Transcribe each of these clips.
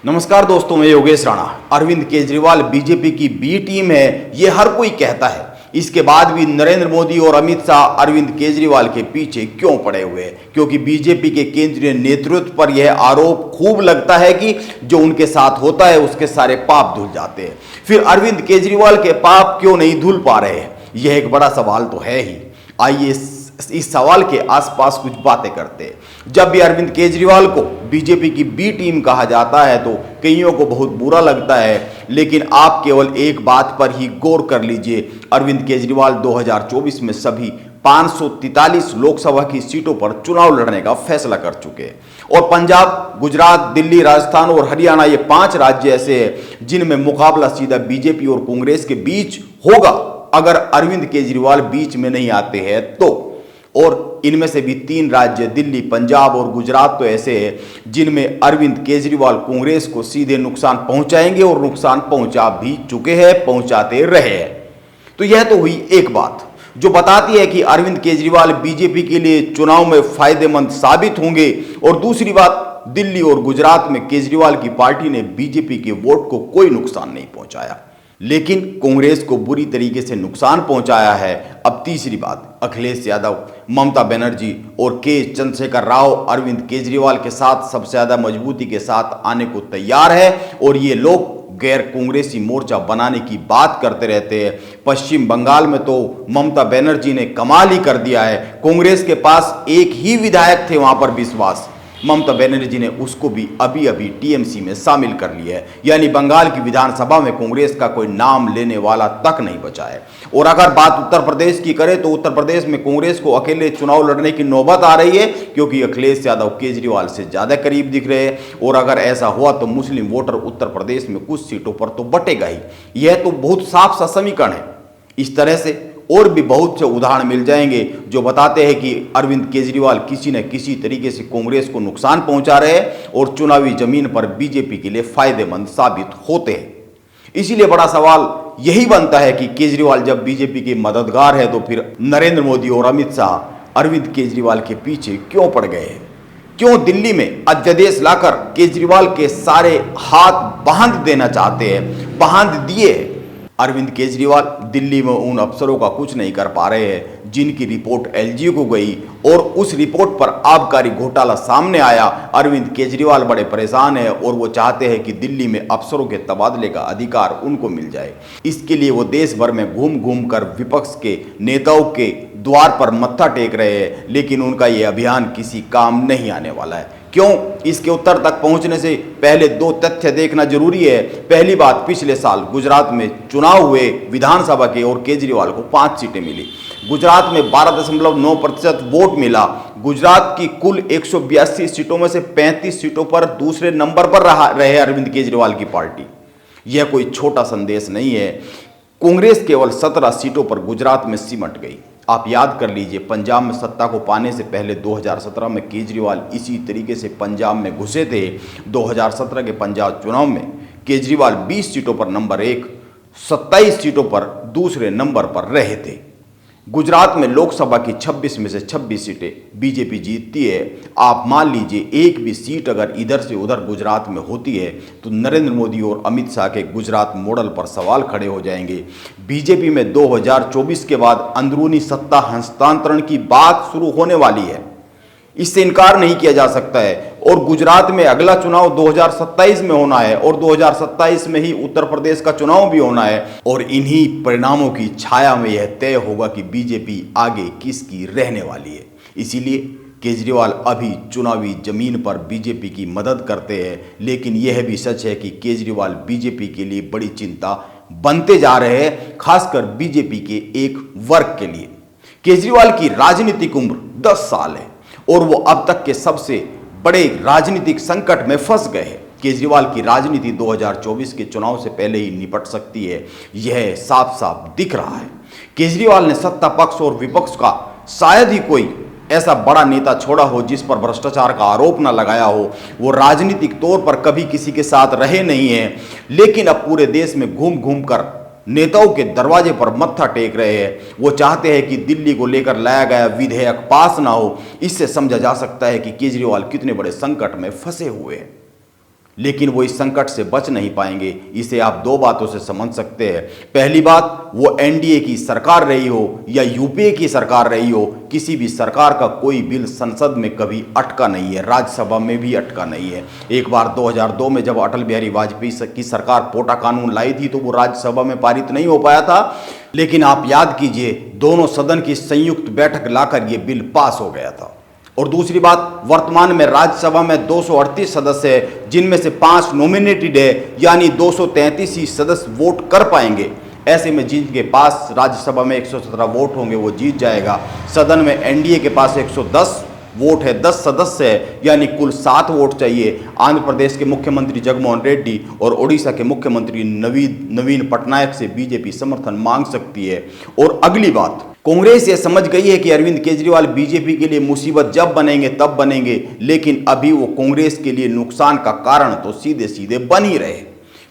नमस्कार दोस्तों, मैं योगेश राणा। अरविंद केजरीवाल बीजेपी की बी टीम है, ये हर कोई कहता है। इसके बाद भी नरेंद्र मोदी और अमित शाह अरविंद केजरीवाल के पीछे क्यों पड़े हुए हैं? क्योंकि बीजेपी के केंद्रीय नेतृत्व पर यह आरोप खूब लगता है कि जो उनके साथ होता है उसके सारे पाप धुल जाते हैं। फिर अरविंद केजरीवाल के पाप क्यों नहीं धुल पा रहे हैं? यह एक बड़ा सवाल तो है ही। आइए इस सवाल के आसपास कुछ बातें करते हैं। जब भी अरविंद केजरीवाल को बीजेपी की बी टीम कहा जाता है तो कईयों को बहुत बुरा लगता है, लेकिन आप केवल एक बात पर ही गौर कर लीजिए। अरविंद केजरीवाल 2024 में सभी 543 लोकसभा की सीटों पर चुनाव लड़ने का फैसला कर चुके हैं और पंजाब, गुजरात, दिल्ली, राजस्थान और हरियाणा, ये 5 राज्य ऐसे हैं जिनमें मुकाबला सीधा बीजेपी और कांग्रेस के बीच होगा अगर अरविंद केजरीवाल बीच में नहीं आते हैं तो। और इनमें से भी 3 राज्य दिल्ली, पंजाब और गुजरात तो ऐसे हैं जिनमें अरविंद केजरीवाल कांग्रेस को सीधे नुकसान पहुंचाएंगे और नुकसान पहुंचा भी चुके हैं, पहुंचाते रहे हैं। तो यह तो हुई एक बात जो बताती है कि अरविंद केजरीवाल बीजेपी के लिए चुनाव में फायदेमंद साबित होंगे। और दूसरी बात, दिल्ली और गुजरात में केजरीवाल की पार्टी ने बीजेपी के वोट को कोई नुकसान नहीं पहुंचाया, लेकिन कांग्रेस को बुरी तरीके से नुकसान पहुंचाया है। अब तीसरी बात, अखिलेश यादव, ममता बनर्जी और के चंद्रशेखर राव अरविंद केजरीवाल के साथ सबसे ज्यादा मजबूती के साथ आने को तैयार है और ये लोग गैर कांग्रेसी मोर्चा बनाने की बात करते रहते हैं। पश्चिम बंगाल में तो ममता बनर्जी ने कमाल ही कर दिया है। कांग्रेस के पास एक ही विधायक थे वहां पर विश्वास, ममता बनर्जी ने उसको भी अभी अभी टीएमसी में शामिल कर लिया है। यानी बंगाल की विधानसभा में कांग्रेस का कोई नाम लेने वाला तक नहीं बचा है। और अगर बात उत्तर प्रदेश की करें तो उत्तर प्रदेश में कांग्रेस को अकेले चुनाव लड़ने की नौबत आ रही है, क्योंकि अखिलेश यादव केजरीवाल से ज्यादा करीब दिख रहे हैं। और अगर ऐसा हुआ तो मुस्लिम वोटर उत्तर प्रदेश में कुछ सीटों पर तो बटेगा ही। यह तो बहुत साफ सा समीकरण है। इस तरह से और भी बहुत से उदाहरण मिल जाएंगे जो बताते हैं कि अरविंद केजरीवाल किसी न किसी तरीके से कांग्रेस को नुकसान पहुंचा रहे हैं और चुनावी जमीन पर बीजेपी के लिए फायदेमंद साबित होते हैं। इसीलिए बड़ा सवाल यही बनता है कि केजरीवाल जब बीजेपी के मददगार है तो फिर नरेंद्र मोदी और अमित शाह अरविंद केजरीवाल के पीछे क्यों पड़ गए हैं? क्यों दिल्ली में अध्यादेश लाकर केजरीवाल के सारे हाथ बांध देना चाहते हैं? बांध दिए। अरविंद केजरीवाल दिल्ली में उन अफसरों का कुछ नहीं कर पा रहे हैं जिनकी रिपोर्ट एलजी को गई और उस रिपोर्ट पर आबकारी घोटाला सामने आया। अरविंद केजरीवाल बड़े परेशान हैं और वो चाहते हैं कि दिल्ली में अफसरों के तबादले का अधिकार उनको मिल जाए। इसके लिए वो देश भर में घूम घूम कर विपक्ष के नेताओं के द्वार पर मत्था टेक रहे हैं, लेकिन उनका ये अभियान किसी काम नहीं आने वाला है। क्यों? इसके उत्तर तक पहुंचने से पहले 2 तथ्य देखना जरूरी है। पहली बात, पिछले साल गुजरात में चुनाव हुए विधानसभा के और केजरीवाल को 5 सीटें मिली। गुजरात में 12.9% वोट मिला। गुजरात की कुल 182 सीटों में से 35 सीटों पर दूसरे नंबर पर रहे अरविंद केजरीवाल की पार्टी। यह कोई छोटा संदेश नहीं है। कांग्रेस केवल 17 सीटों पर गुजरात में सिमट गई। आप याद कर लीजिए, पंजाब में सत्ता को पाने से पहले 2017 में केजरीवाल इसी तरीके से पंजाब में घुसे थे। 2017 के पंजाब चुनाव में केजरीवाल 20 सीटों पर नंबर 1, 27 सीटों पर दूसरे नंबर पर रहे थे। गुजरात में लोकसभा की 26 में से 26 सीटें बीजेपी जीतती है। आप मान लीजिए एक भी सीट अगर इधर से उधर गुजरात में होती है तो नरेंद्र मोदी और अमित शाह के गुजरात मॉडल पर सवाल खड़े हो जाएंगे। बीजेपी में 2024 के बाद अंदरूनी सत्ता हस्तांतरण की बात शुरू होने वाली है, इससे इनकार नहीं किया जा सकता है। और गुजरात में अगला चुनाव 2027 में होना है और 2027 में ही उत्तर प्रदेश का चुनाव भी होना है। और इन्हीं परिणामों की छाया में यह तय होगा कि बीजेपी आगे किसकी रहने वाली है। इसीलिए केजरीवाल अभी चुनावी जमीन पर बीजेपी की मदद करते हैं, लेकिन यह भी सच है कि केजरीवाल बीजेपी के लिए बड़ी चिंता बनते जा रहे हैं, खासकर बीजेपी के एक वर्ग के लिए। केजरीवाल की राजनीतिक उम्र 10 साल है और वो अब तक के सबसे बड़े राजनीतिक संकट में फंस गए हैं। केजरीवाल की राजनीति 2024 के चुनाव से पहले ही निपट सकती है, यह साफ साफ दिख रहा है। केजरीवाल ने सत्ता पक्ष और विपक्ष का शायद ही कोई ऐसा बड़ा नेता छोड़ा हो जिस पर भ्रष्टाचार का आरोप न लगाया हो। वो राजनीतिक तौर पर कभी किसी के साथ रहे नहीं हैं, लेकिन अब पूरे देश में घूम घूम कर नेताओं के दरवाजे पर मत्था टेक रहे हैं। वो चाहते हैं कि दिल्ली को लेकर लाया गया विधेयक पास ना हो। इससे समझा जा सकता है कि केजरीवाल कितने बड़े संकट में फंसे हुए हैं। लेकिन वो इस संकट से बच नहीं पाएंगे। इसे आप दो बातों से समझ सकते हैं। पहली बात, वो एनडीए की सरकार रही हो या यूपीए की सरकार रही हो, किसी भी सरकार का कोई बिल संसद में कभी अटका नहीं है, राज्यसभा में भी अटका नहीं है। एक बार 2002 में जब अटल बिहारी वाजपेयी की सरकार पोटा कानून लाई थी तो वो राज्यसभा में पारित नहीं हो पाया था, लेकिन आप याद कीजिए दोनों सदन की संयुक्त बैठक लाकर ये बिल पास हो गया था। और दूसरी बात, वर्तमान में राज्यसभा में 238 सदस्य है, जिनमें से 5 नॉमिनेटेड है, यानी 233 ही सदस्य वोट कर पाएंगे। ऐसे में जिनके पास राज्यसभा में 117 वोट होंगे वो जीत जाएगा। सदन में एनडीए के पास 110 वोट है, 10 सदस्य है, यानी कुल 7 वोट चाहिए। आंध्र प्रदेश के मुख्यमंत्री जगनमोहन रेड्डी और ओडिशा के मुख्यमंत्री नवीन पटनायक से बीजेपी समर्थन मांग सकती है। और अगली बात, कांग्रेस ये समझ गई है कि अरविंद केजरीवाल बीजेपी के लिए मुसीबत जब बनेंगे तब बनेंगे, लेकिन अभी वो कांग्रेस के लिए नुकसान का कारण तो सीधे सीधे बन ही रहे।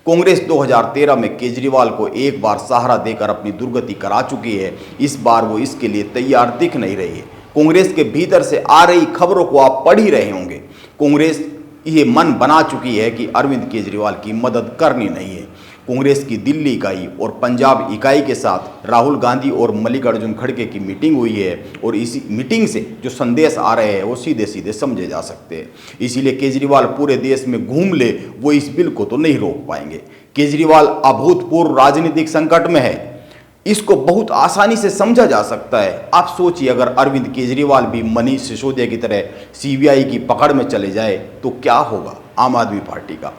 कांग्रेस 2013 में केजरीवाल को एक बार सहारा देकर अपनी दुर्गति करा चुकी है। इस बार वो इसके लिए तैयार दिख नहीं रही है। कांग्रेस के भीतर से आ रही खबरों को आप पढ़ ही रहे होंगे। कांग्रेस ये मन बना चुकी है कि अरविंद केजरीवाल की मदद करनी नहीं है। कांग्रेस की दिल्ली इकाई और पंजाब इकाई के साथ राहुल गांधी और मल्लिकार्जुन खड़गे की मीटिंग हुई है और इसी मीटिंग से जो संदेश आ रहे हैं वो सीधे सीधे समझे जा सकते हैं। इसीलिए केजरीवाल पूरे देश में घूम ले, वो इस बिल को तो नहीं रोक पाएंगे। केजरीवाल अभूतपूर्व राजनीतिक संकट में है, इसको बहुत आसानी से समझा जा सकता है। आप सोचिए, अगर अरविंद केजरीवाल भी मनीष सिसोदिया की तरह सीबीआई की पकड़ में चले जाए तो क्या होगा आम आदमी पार्टी का।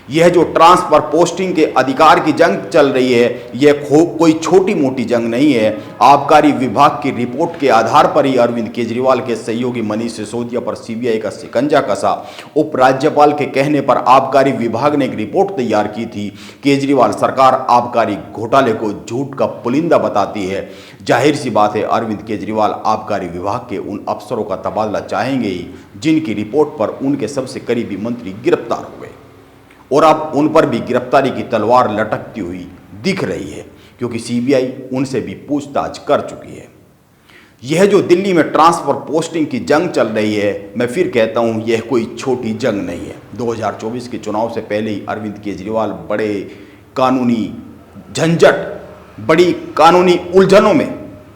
यह जो ट्रांसफर पोस्टिंग के अधिकार की जंग चल रही है, यह कोई छोटी मोटी जंग नहीं है। आबकारी विभाग की रिपोर्ट के आधार पर ही अरविंद केजरीवाल के सहयोगी मनीष सिसोदिया पर सीबीआई का शिकंजा कसा। उपराज्यपाल के कहने पर आबकारी विभाग ने एक रिपोर्ट तैयार की थी। केजरीवाल सरकार आबकारी घोटाले को झूठ का पुलिंदा बताती है। जाहिर सी बात है, अरविंद केजरीवाल आबकारी विभाग के उन अफसरों का तबादला चाहेंगे ही जिनकी रिपोर्ट पर उनके सबसे करीबी मंत्री गिरफ्तार हो गए, और अब उन पर भी गिरफ्तारी की तलवार लटकती हुई दिख रही है, क्योंकि सीबीआई उनसे भी पूछताछ कर चुकी है। यह जो दिल्ली में ट्रांसफर पोस्टिंग की जंग चल रही है, मैं फिर कहता हूं, यह कोई छोटी जंग नहीं है। 2024 के चुनाव से पहले ही अरविंद केजरीवाल बड़े कानूनी झंझट, बड़ी कानूनी उलझनों में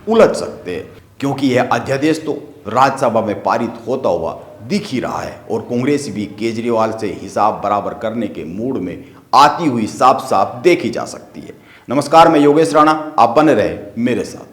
उलझ सकते हैं, क्योंकि यह अध्यादेश तो राज्यसभा में पारित होता हुआ दिख ही रहा है और कांग्रेस भी केजरीवाल से हिसाब बराबर करने के मूड में आती हुई साफ साफ देखी जा सकती है। नमस्कार, मैं योगेश राणा, आप बने रहे मेरे साथ।